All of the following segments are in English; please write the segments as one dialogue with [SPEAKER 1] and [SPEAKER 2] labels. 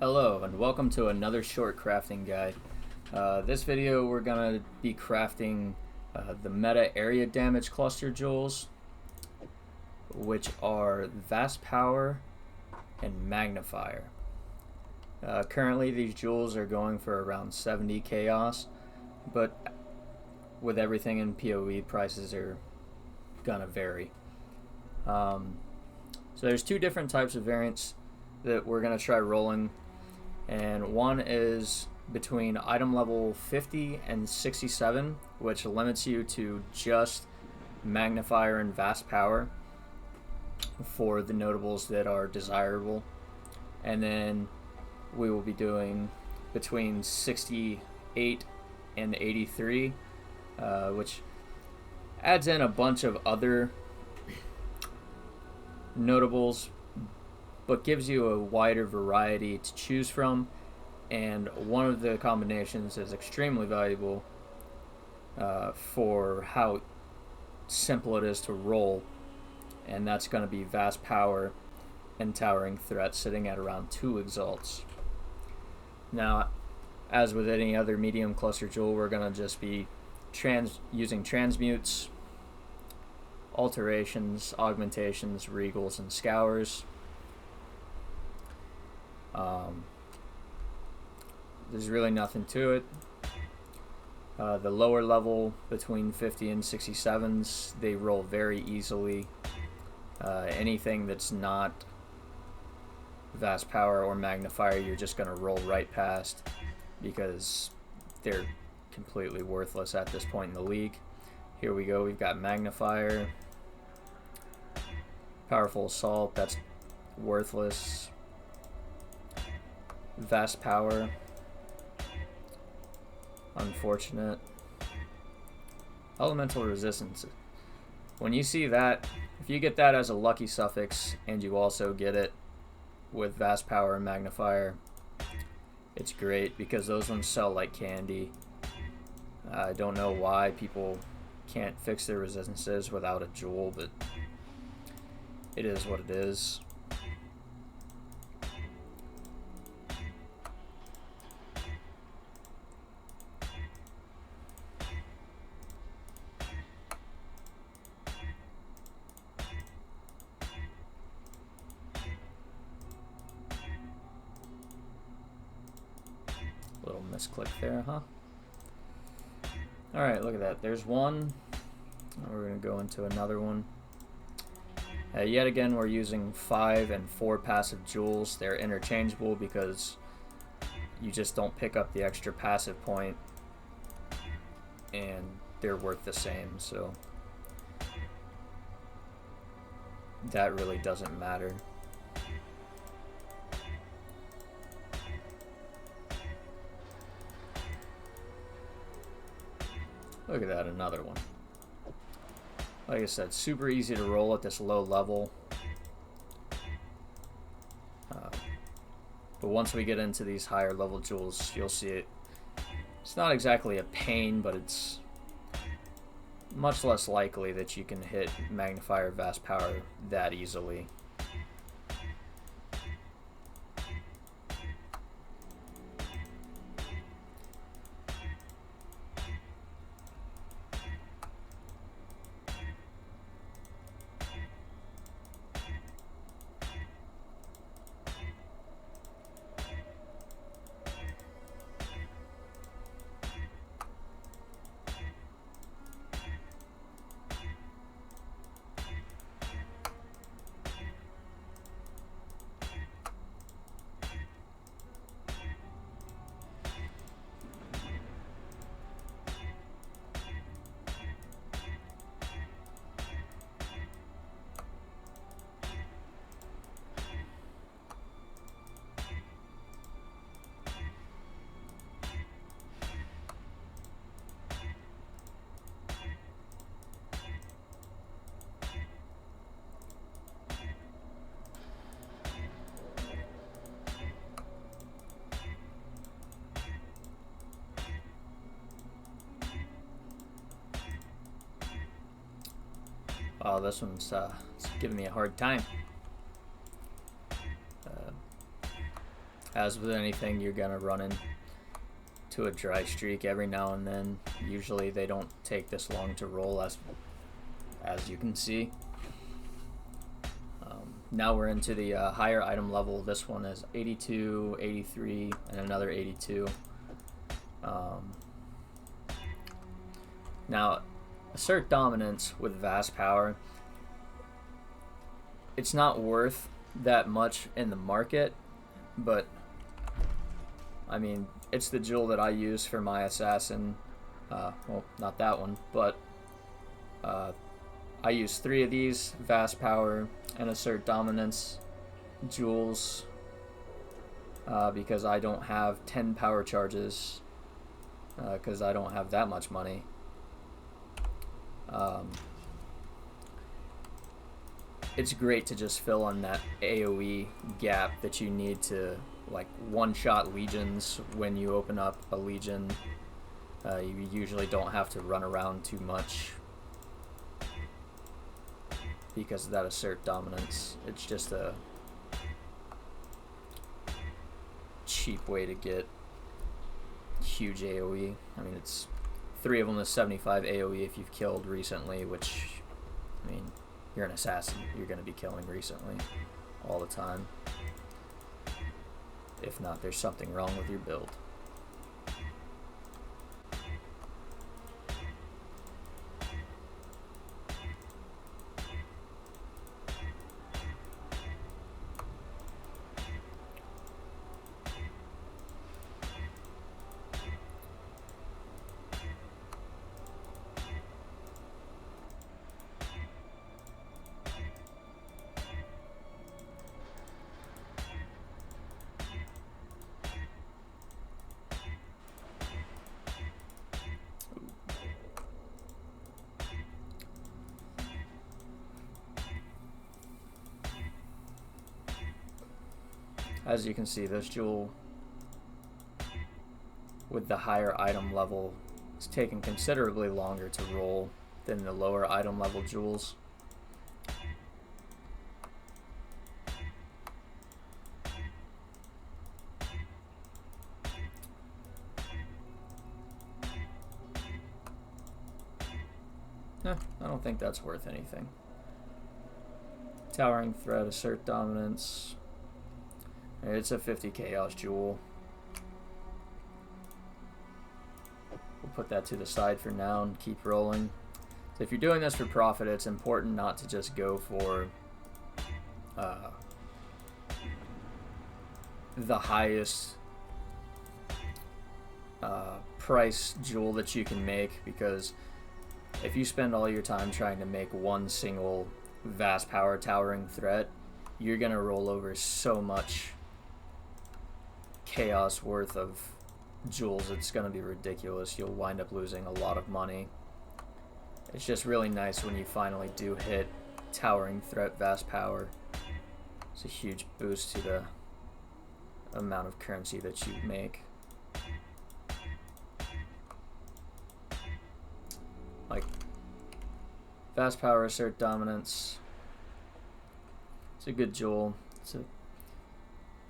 [SPEAKER 1] Hello and welcome to another short crafting guide. This video we're going to be crafting the meta area damage cluster jewels, which are Vast Power and Magnifier. Currently these jewels are going for around 70 chaos, but with everything in POE, prices are gonna vary. So there's two different types of variants that we're gonna try rolling, and one is between item level 50 and 67, which limits you to just Magnifier and Vast Power for the notables that are desirable. And then we will be doing between 68 and 83, which adds in a bunch of other notables, but gives you a wider variety to choose from. And one of the combinations is extremely valuable for how simple it is to roll, and that's going to be Vast Power and Towering Threat, sitting at around 2 exalts. Now, as with any other medium cluster jewel, we're going to just be using transmutes, alterations, augmentations, regals, and scours. There's really nothing to it. The lower level between 50 and 67s, they roll very easily. Anything that's not Vast Power or Magnifier, you're just going to roll right past because they're completely worthless at this point in the league. Here we go, we've got Magnifier, Powerful Assault, that's worthless. Vast Power, unfortunate. Elemental Resistance. When you see that, if you get that as a lucky suffix and you also get it with Vast Power and Magnifier, it's great because those ones sell like candy. I don't know why people can't fix their resistances without a jewel, but it is what it is. Little misclick there, huh? Alright, look at that. There's one. We're going to go into another one. Yet again, we're using 5 and 4 passive jewels. They're interchangeable because you just don't pick up the extra passive point, and they're worth the same, so that really doesn't matter. Look at that, another one. Like I said, super easy to roll at this low level. But once we get into these higher level jewels, you'll see it. It's not exactly a pain, but it's much less likely that you can hit Magnifier, Vast Power that easily. Oh, this one's it's giving me a hard time. as with anything, you're gonna run into a dry streak every now and then. Usually they don't take this long to roll, as you can see. Now we're into the higher item level. This one is 82, 83, and another 82. Now, assert dominance with vast power. It's not worth that much in the market, but I mean, it's the jewel that I use for my assassin. Well, not that one, but I use 3 of these vast power and assert dominance jewels because I don't have 10 power charges because I don't have that much money. It's great to just fill in that AoE gap that you need to like one-shot legions. When you open up a legion, you usually don't have to run around too much because of that assert dominance. It's just a cheap way to get huge AoE. I mean, it's 3 of them is 75 AoE if you've killed recently, which, I mean, you're an assassin. You're going to be killing recently all the time. If not, there's something wrong with your build. As you can see, this jewel with the higher item level is taking considerably longer to roll than the lower item level jewels. I don't think that's worth anything. Towering Threat, assert dominance. It's a 50 chaos jewel. We'll put that to the side for now and keep rolling. So if you're doing this for profit, it's important not to just go for the highest price jewel that you can make, because if you spend all your time trying to make one single vast power towering threat, you're gonna roll over so much chaos worth of jewels. It's gonna be ridiculous. You'll wind up losing a lot of money. It's just really nice when you finally do hit towering threat vast power. It's a huge boost to the amount of currency that you make. Like vast power, assert dominance. It's a good jewel. It's a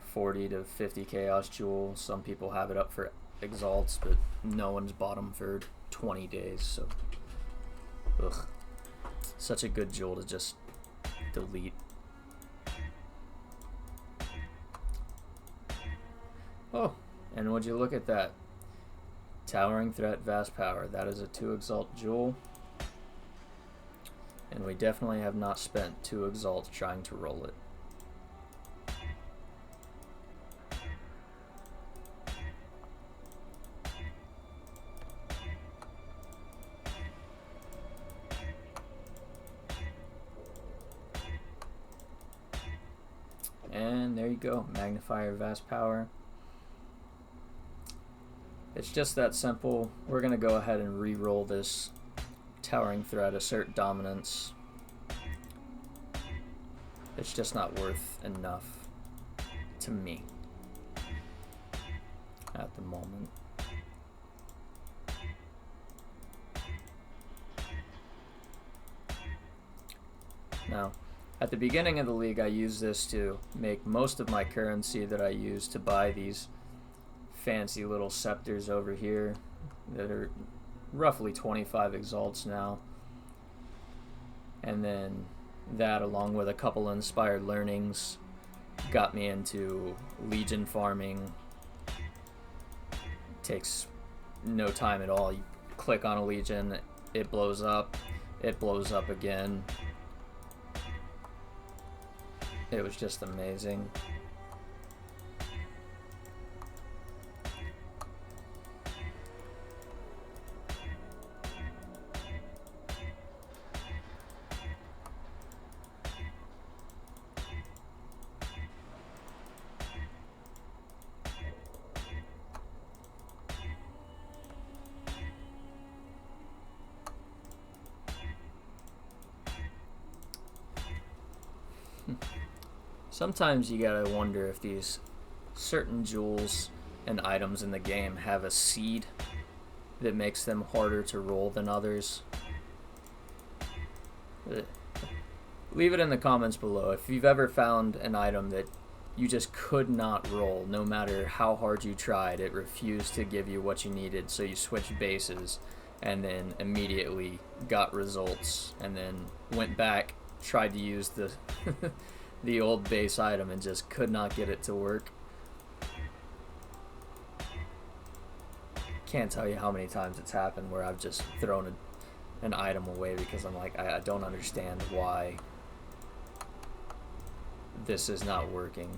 [SPEAKER 1] 40 to 50 chaos jewel. Some people have it up for exalts, but no one's bought them for 20 days, so ugh. Such a good jewel to just delete. Oh, and would you look at that? Towering Threat vast power. That is a 2 exalt jewel, and we definitely have not spent 2 exalts trying to roll it. And there you go, magnifier vast power. It's just that simple. We're gonna go ahead and re-roll this towering threat, assert dominance. It's just not worth enough to me at the moment. Now, At the beginning of the league, I used this to make most of my currency that I use to buy these fancy little scepters over here that are roughly 25 exalts now. And then that, along with a couple inspired learnings, got me into legion farming. Takes no time at all. You click on a legion, it blows up again. It was just amazing. Sometimes you gotta wonder if these certain jewels and items in the game have a seed that makes them harder to roll than others. Leave it in the comments below if you've ever found an item that you just could not roll. No matter how hard you tried, it refused to give you what you needed, so you switched bases and then immediately got results, and then went back, tried to use the the old base item and just could not get it to work. Can't tell you how many times it's happened where I've just thrown an item away because I'm like, I don't understand why this is not working.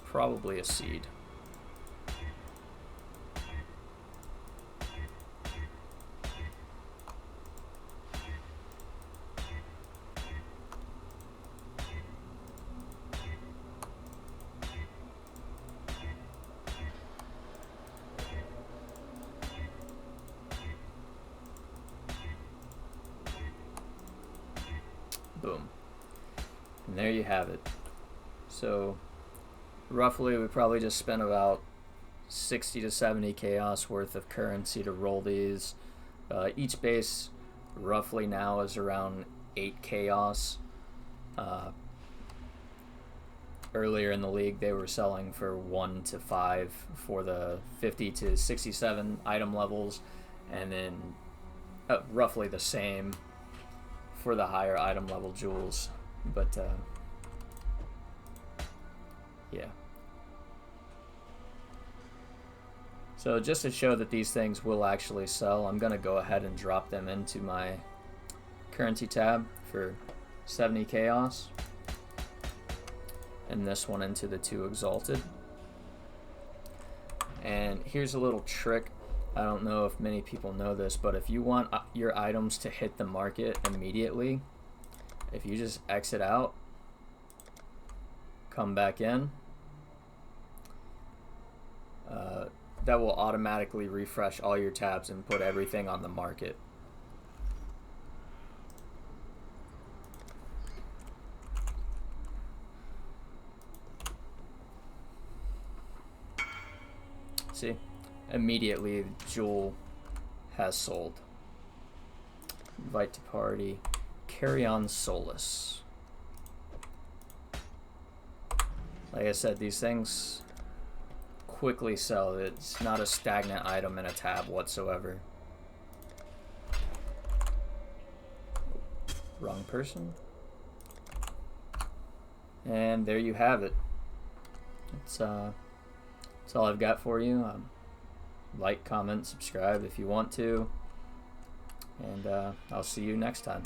[SPEAKER 1] Probably a seed. Boom. And there you have it. So roughly we probably just spent about 60 to 70 chaos worth of currency to roll these. Each base roughly now is around 8 chaos. Earlier in the league they were selling for 1 to 5 for the 50 to 67 item levels, and then roughly the same for the higher item level jewels. But yeah. So just to show that these things will actually sell, I'm gonna go ahead and drop them into my currency tab for 70 chaos, and this one into the 2 exalted. And here's a little trick. I don't know if many people know this, but if you want your items to hit the market immediately, if you just exit out, come back in, that will automatically refresh all your tabs and put everything on the market. See? Immediately the jewel has sold. Invite to party. Carry on Solus. Like I said, these things quickly sell. It's not a stagnant item in a tab whatsoever. Wrong person. And there you have it. That's all I've got for you. Like, comment, subscribe if you want to, and I'll see you next time.